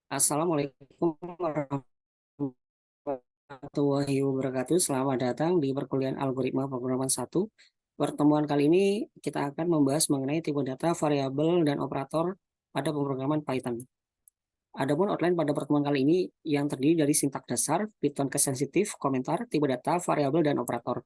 Assalamualaikum warahmatullahi wabarakatuh. Selamat datang di perkuliahan Algoritma Pemrograman 1. Pertemuan kali ini kita akan membahas mengenai tipe data, variabel, dan operator pada pemrograman Python. Adapun outline pada pertemuan kali ini yang terdiri dari sintak dasar, Python case sensitif, komentar, tipe data, variabel, dan operator.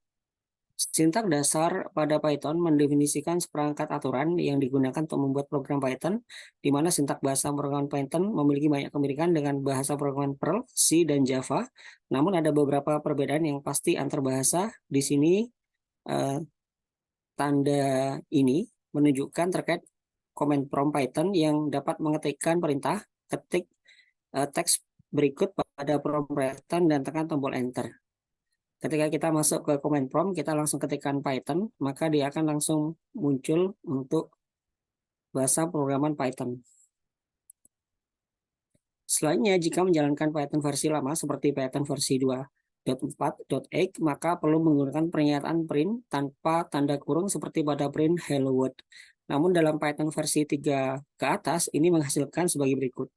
Sintak dasar pada Python mendefinisikan seperangkat aturan yang digunakan untuk membuat program Python, di mana sintak bahasa pemrograman Python memiliki banyak kemiripan dengan bahasa pemrograman Perl, C, dan Java. Namun ada beberapa perbedaan yang pasti antar bahasa. Di sini tanda ini menunjukkan terkait command prompt Python yang dapat mengetikkan perintah ketik teks berikut pada prompt Python dan tekan tombol Enter. Ketika kita masuk ke command prompt, kita langsung ketikkan Python, maka dia akan langsung muncul untuk bahasa programan Python. Selanjutnya, jika menjalankan Python versi lama seperti Python versi 2.4.8, maka perlu menggunakan pernyataan print tanpa tanda kurung seperti pada print hello world. Namun dalam Python versi 3 ke atas, ini menghasilkan sebagai berikut,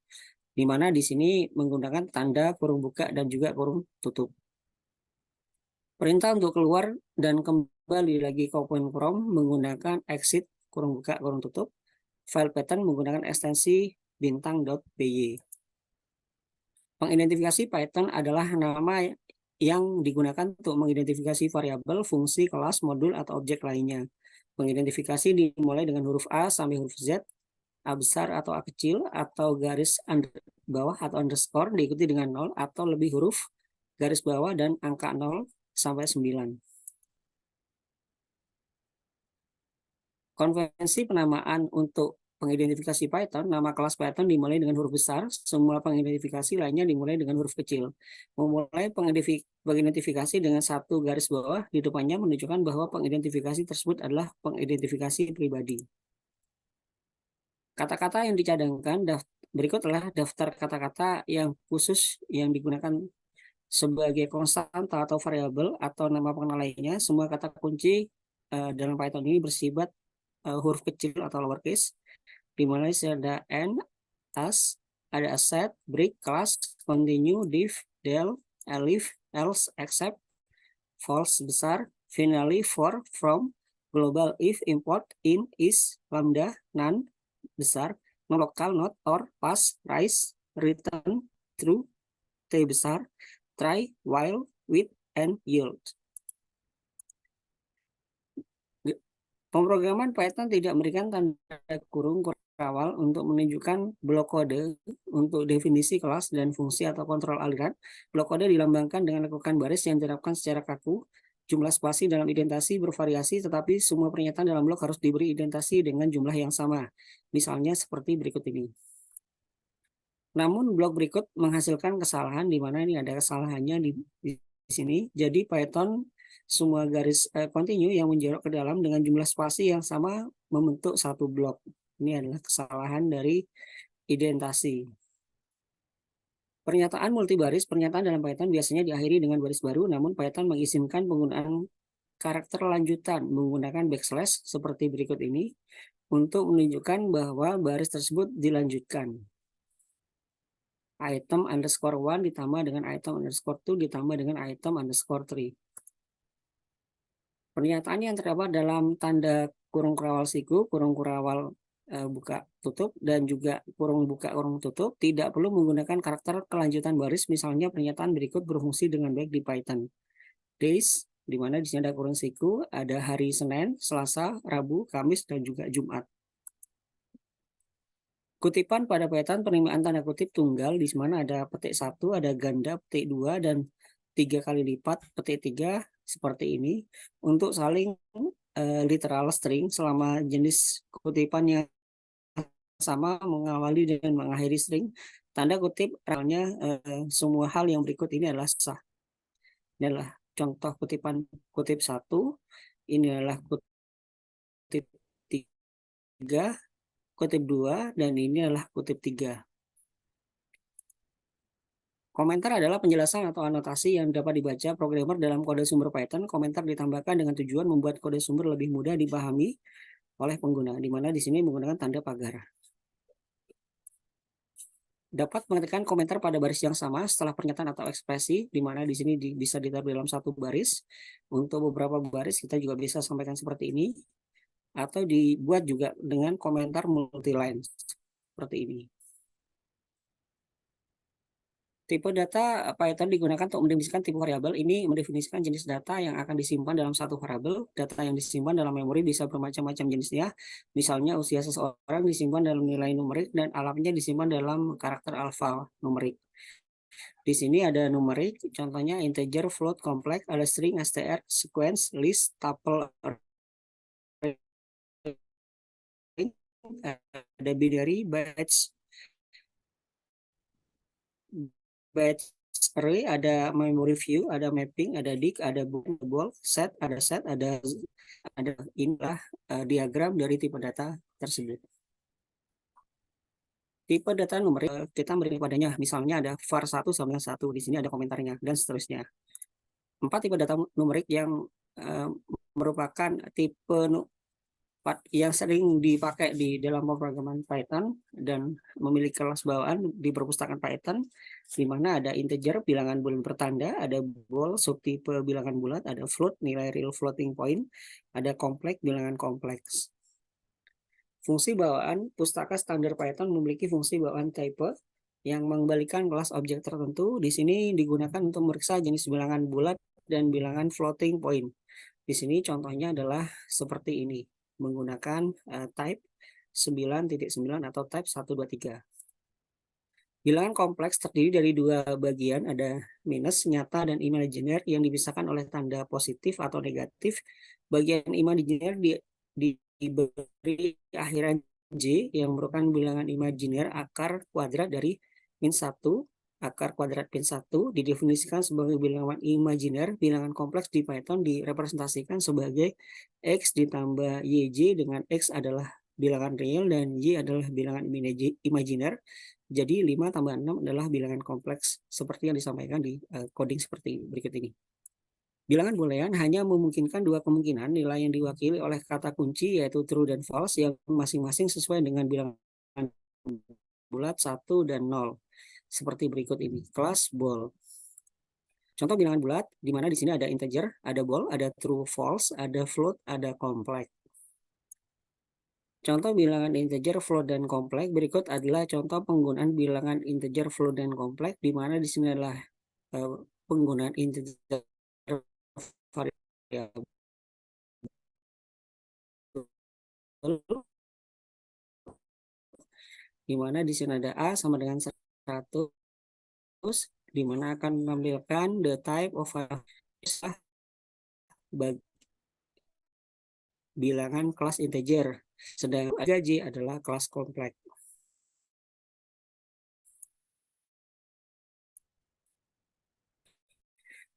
di mana di sini menggunakan tanda kurung buka dan juga kurung tutup. Perintah untuk keluar dan kembali lagi ke command prompt menggunakan exit kurung buka kurung tutup. File pattern menggunakan ekstensi bintang.py. Pengidentifikasi Python adalah nama yang digunakan untuk mengidentifikasi variabel, fungsi, kelas, modul, atau objek lainnya. Pengidentifikasi dimulai dengan huruf A sampai huruf Z, A besar atau A kecil, atau garis bawah atau underscore diikuti dengan 0 atau lebih huruf, garis bawah, dan angka 0 sampai 9. Konvensi penamaan untuk pengidentifikasi Python, nama kelas Python dimulai dengan huruf besar, semua pengidentifikasi lainnya dimulai dengan huruf kecil. Memulai pengidentifikasi dengan satu garis bawah di depannya menunjukkan bahwa pengidentifikasi tersebut adalah pengidentifikasi pribadi. Kata-kata yang dicadangkan berikut adalah daftar kata-kata yang khusus yang digunakan sebagai konstanta atau variabel atau nama pengenal lainnya. Semua kata kunci dalam Python ini bersifat huruf kecil atau lowercase, di mana ada n, as, ada set, break, class, continue, div, del, elif, else, except, false besar, finally, for, from, global, if, import, in, is, lambda, none besar, non lokal, not, or, pass, rise, return, true, t besar, try, while, with, and yield. Pemrograman Python tidak memberikan tanda kurung awal untuk menunjukkan blok kode untuk definisi kelas dan fungsi atau kontrol aliran. Blok kode dilambangkan dengan lekukan baris yang diterapkan secara kaku. Jumlah spasi dalam indentasi bervariasi, tetapi semua pernyataan dalam blok harus diberi indentasi dengan jumlah yang sama. Misalnya seperti berikut ini. Namun blok berikut menghasilkan kesalahan, di mana ini ada kesalahannya di sini. Jadi Python semua garis continue yang menjorok ke dalam dengan jumlah spasi yang sama membentuk satu blok. Ini adalah kesalahan dari indentasi. Pernyataan multibaris, pernyataan dalam Python biasanya diakhiri dengan baris baru, namun Python mengizinkan penggunaan karakter lanjutan menggunakan backslash seperti berikut ini untuk menunjukkan bahwa baris tersebut dilanjutkan. Item underscore 1 ditambah dengan item underscore 2 ditambah dengan item underscore 3. Pernyataan yang terdapat dalam tanda kurung kurawal siku, kurung kurawal buka tutup, dan juga kurung buka kurung tutup tidak perlu menggunakan karakter kelanjutan baris. Misalnya pernyataan berikut berfungsi dengan baik di Python. Days, di mana di sini ada kurung siku, ada hari Senin, Selasa, Rabu, Kamis, dan juga Jumat. Kutipan pada Python penerimaan tanda kutip tunggal, di mana ada petik 1, ada ganda, petik 2, dan 3 kali lipat petik 3 seperti ini untuk saling literal string selama jenis kutipan yang sama mengawali dan mengakhiri string. Tanda kutip realnya semua hal yang berikut ini adalah sah. Ini adalah contoh kutipan kutip 1, ini adalah kutip 3, kutip 2, dan ini adalah kutip 3. Komentar adalah penjelasan atau anotasi yang dapat dibaca programmer dalam kode sumber Python. Komentar ditambahkan dengan tujuan membuat kode sumber lebih mudah dipahami oleh pengguna, di mana di sini menggunakan tanda pagar. dapat mengetikkan komentar pada baris yang sama setelah pernyataan atau ekspresi, di mana di sini bisa ditaruh dalam satu baris. Untuk beberapa baris kita juga bisa sampaikan seperti ini, atau dibuat juga dengan komentar multiline seperti ini. Tipe data Python digunakan untuk mendefinisikan tipe variabel. Ini mendefinisikan jenis data yang akan disimpan dalam satu variabel. Data yang disimpan dalam memori bisa bermacam-macam jenisnya. Misalnya usia seseorang disimpan dalam nilai numerik dan alamnya disimpan dalam karakter alfa numerik. Di sini ada numerik, contohnya integer, float, complex, ada string, str, sequence, list, tuple, array, ada binary, batch, array, ada memory view, ada mapping, ada dig, ada ball, set, ada inilah diagram dari tipe data tersebut. Tipe data numerik kita beri padanya, misalnya ada var1 sama 1, di sini ada komentarnya dan seterusnya. 4 tipe data numerik yang merupakan tipe yang sering dipakai di dalam pemrograman Python dan memiliki kelas bawaan di perpustakaan Python, di mana ada integer bilangan bulan bertanda, ada bol subtipe bilangan bulat, ada float nilai real floating point, ada complex bilangan kompleks. Fungsi bawaan pustaka standar Python memiliki fungsi bawaan type yang mengembalikan kelas objek tertentu. Di sini digunakan untuk memeriksa jenis bilangan bulat dan bilangan floating point. Di sini contohnya adalah seperti ini, menggunakan type 9.9 atau type 123. Bilangan kompleks terdiri dari dua bagian, ada minus nyata dan imajiner yang dipisahkan oleh tanda positif atau negatif. Bagian imajiner diberi akhiran J yang merupakan bilangan imajiner akar kuadrat dari min 1. Akar kuadrat min 1 didefinisikan sebagai bilangan imajiner. Bilangan kompleks di Python direpresentasikan sebagai X ditambah YJ, dengan X adalah bilangan real dan Y adalah bilangan imajiner. Jadi 5 tambah 6 adalah bilangan kompleks seperti yang disampaikan di coding seperti berikut ini. Bilangan boolean hanya memungkinkan dua kemungkinan nilai yang diwakili oleh kata kunci, yaitu true dan false, yang masing-masing sesuai dengan bilangan bulat 1 dan 0. Seperti berikut ini. Kelas bol. Contoh bilangan bulat, di mana di sini ada integer, ada bol, ada true, false, ada float, ada complex. Contoh bilangan integer, float, dan kompleks berikut adalah contoh penggunaan bilangan integer, float, dan kompleks, di mana di sini adalah penggunaan integer variabel di mana di sini ada A sama dengan 100, di mana akan menampilkan the type of bilangan kelas integer, sedangkan J adalah kelas kompleks.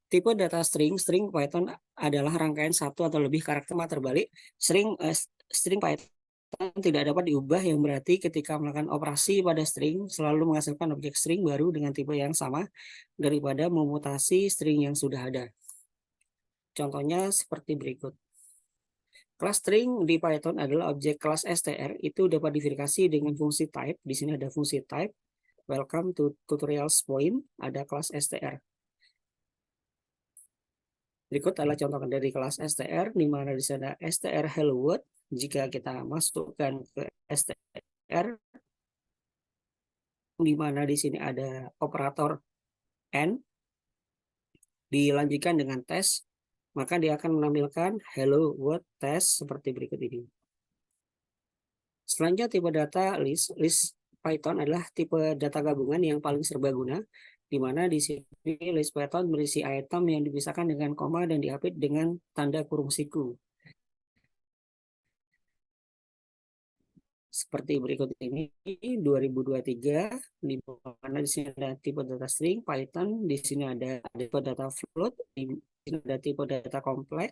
Tipe data string Python adalah rangkaian satu atau lebih karakter terbalik. String Python tidak dapat diubah, yang berarti ketika melakukan operasi pada string selalu menghasilkan objek string baru dengan tipe yang sama daripada memutasi string yang sudah ada. Contohnya seperti berikut. Kelas string di Python adalah objek kelas str, itu dapat diverifikasi dengan fungsi type. Di sini ada fungsi type. Welcome to tutorials point, ada kelas str. Berikut adalah contoh dari kelas str, di mana di sana str hello world. Jika kita masukkan ke str, di mana di sini ada operator n, dilanjutkan dengan tes, maka dia akan menampilkan hello world test seperti berikut ini. Selanjutnya tipe data list. List Python adalah tipe data gabungan yang paling serbaguna, di mana di sini list Python berisi item yang dipisahkan dengan koma dan diapit dengan tanda kurung siku. Seperti berikut ini, 2023, di mana di sini ada tipe data string Python, di sini ada tipe data float, di sini ada tipe data kompleks,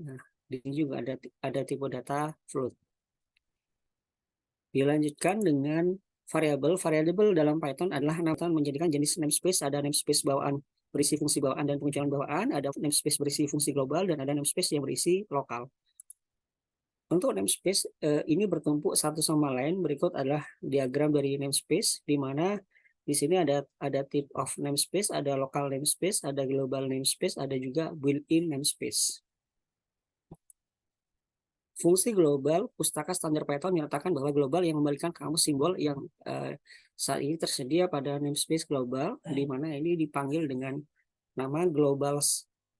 nah, di sini juga ada tipe data float. Dilanjutkan dengan variabel. Variabel dalam Python adalah menjadikan jenis namespace. Ada namespace bawaan berisi fungsi bawaan dan pengecualian bawaan, ada namespace berisi fungsi global, dan ada namespace yang berisi lokal. Untuk namespace ini bertumpuk satu sama lain. Berikut adalah diagram dari namespace, di mana Di sini ada type of namespace, ada local namespace, ada global namespace, ada juga built-in namespace. Fungsi global pustaka standar Python menyatakan bahwa global yang membalikan kamus simbol yang saat ini tersedia pada namespace global, di mana ini dipanggil dengan nama global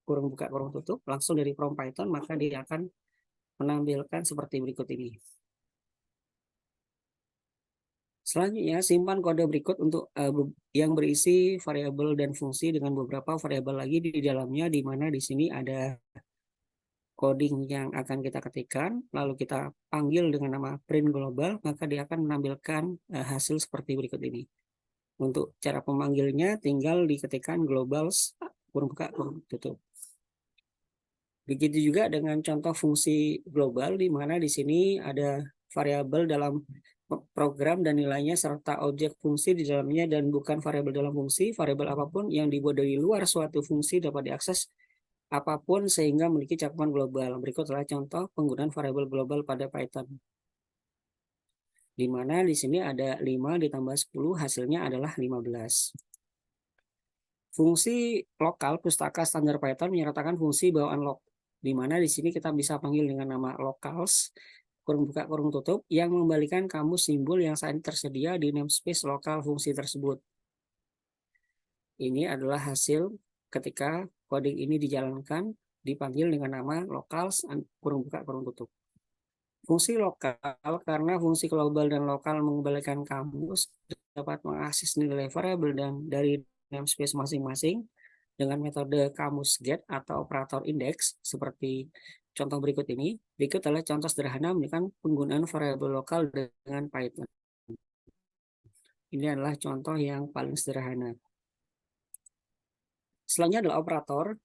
kurung buka kurung tutup langsung dari from Python, maka dia akan menampilkan seperti berikut ini. Selanjutnya, simpan kode berikut untuk yang berisi variabel dan fungsi dengan beberapa variabel lagi di dalamnya, di mana di sini ada coding yang akan kita ketikkan, lalu kita panggil dengan nama print global, maka dia akan menampilkan hasil seperti berikut ini. Untuk cara pemanggilnya tinggal diketikkan global kurung buka kurung tutup. Begitu juga dengan contoh fungsi global, di mana di sini ada variabel dalam program dan nilainya serta objek fungsi di dalamnya, dan bukan variabel dalam fungsi. Variabel apapun yang dibuat dari luar suatu fungsi dapat diakses apapun sehingga memiliki cakupan global. Berikut adalah contoh penggunaan variabel global pada Python. Di mana di sini ada 5 ditambah 10, hasilnya adalah 15. Fungsi lokal pustaka standar Python menyertakan fungsi bawaan log, di mana di sini kita bisa panggil dengan nama locals kurung buka kurung tutup yang membalikan kamus simbol yang saat ini tersedia di namespace lokal fungsi tersebut. Ini adalah hasil ketika coding ini dijalankan, dipanggil dengan nama locals kurung buka kurung tutup. Fungsi lokal, karena fungsi global dan lokal mengembalikan kamus, dapat mengakses nilai variabel dan dari namespace masing-masing dengan metode kamus get atau operator index seperti contoh berikut ini. Berikut adalah contoh sederhana menunjukkan penggunaan variabel lokal dengan Python. Ini adalah contoh yang paling sederhana. Selanjutnya adalah operator.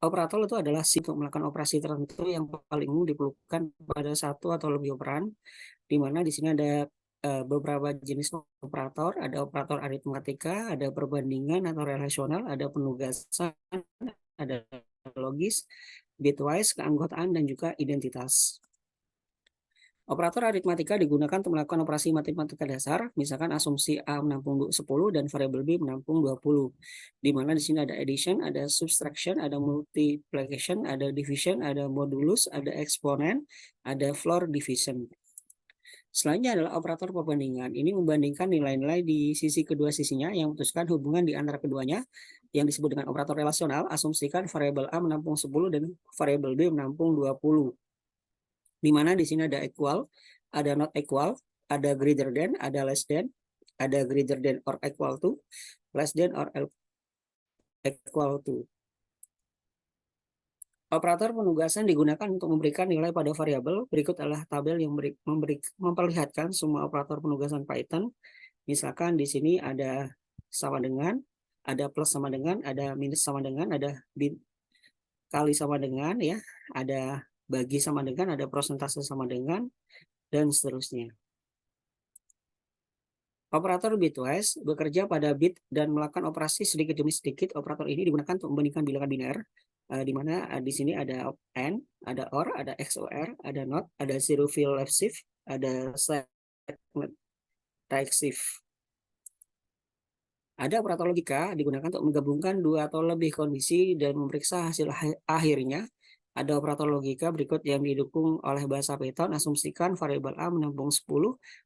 Operator itu adalah untuk melakukan operasi tertentu yang paling umum diperlukan pada satu atau lebih operan, di mana di sini ada beberapa jenis operator. Ada operator aritmatika, ada perbandingan atau relasional, ada penugasan, ada logis, bitwise, keanggotaan, dan juga identitas. Operator aritmatika digunakan untuk melakukan operasi matematika dasar, misalkan asumsi A menampung 10 dan variabel B menampung 20. Di mana di sini ada addition, ada subtraction, ada multiplication, ada division, ada modulus, ada eksponen, ada floor division. Selanjutnya adalah operator perbandingan. Ini membandingkan nilai-nilai di sisi kedua sisinya yang memutuskan hubungan di antara keduanya yang disebut dengan operator relasional. Asumsikan variabel A menampung 10 dan variabel B menampung 20. Di mana di sini ada equal, ada not equal, ada greater than, ada less than, ada greater than or equal to, less than or equal to. Operator penugasan digunakan untuk memberikan nilai pada variabel. Berikut adalah tabel yang memperlihatkan semua operator penugasan Python. Misalkan di sini ada sama dengan, ada plus sama dengan, ada minus sama dengan, ada kali sama dengan, ya, ada bagi sama dengan, ada persentase sama dengan, dan seterusnya. Operator bitwise bekerja pada bit dan melakukan operasi sedikit demi sedikit. Operator ini digunakan untuk membandingkan bilangan biner, di mana di sini ada AND, ada OR, ada XOR, ada NOT, ada zero fill left shift, ada segment right shift. Ada operator logika digunakan untuk menggabungkan dua atau lebih kondisi dan memeriksa hasil akhirnya. Ada operator logika berikut yang didukung oleh bahasa Python. Asumsikan variabel A menampung 10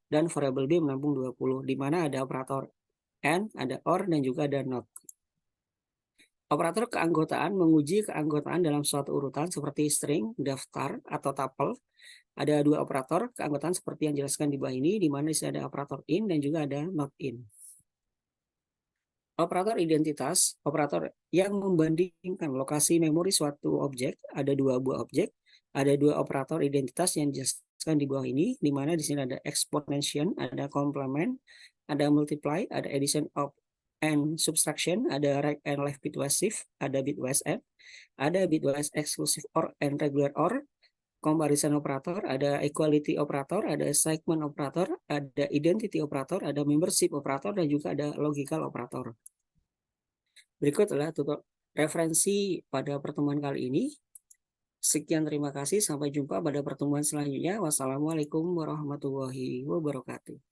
dan variabel B menampung 20, di mana ada operator AND, ada OR, dan juga ada NOT. Operator keanggotaan menguji keanggotaan dalam suatu urutan seperti string, daftar, atau tuple. Ada dua operator keanggotaan seperti yang dijelaskan di bawah ini, di mana ada operator in dan juga ada not in. Operator identitas, operator yang membandingkan lokasi memori suatu objek. Ada dua buah objek, ada dua operator identitas yang dijelaskan di bawah ini, di mana di sini ada exponential, ada complement, ada multiply, ada addition of and subtraction, ada right and left bitwise shift, ada bitwise add, ada bitwise exclusive OR and regular OR, comparison operator, ada equality operator, ada segment operator, ada identity operator, ada membership operator, dan juga ada logical operator. Berikut adalah referensi pada pertemuan kali ini. Sekian, terima kasih. Sampai jumpa pada pertemuan selanjutnya. Wassalamualaikum warahmatullahi wabarakatuh.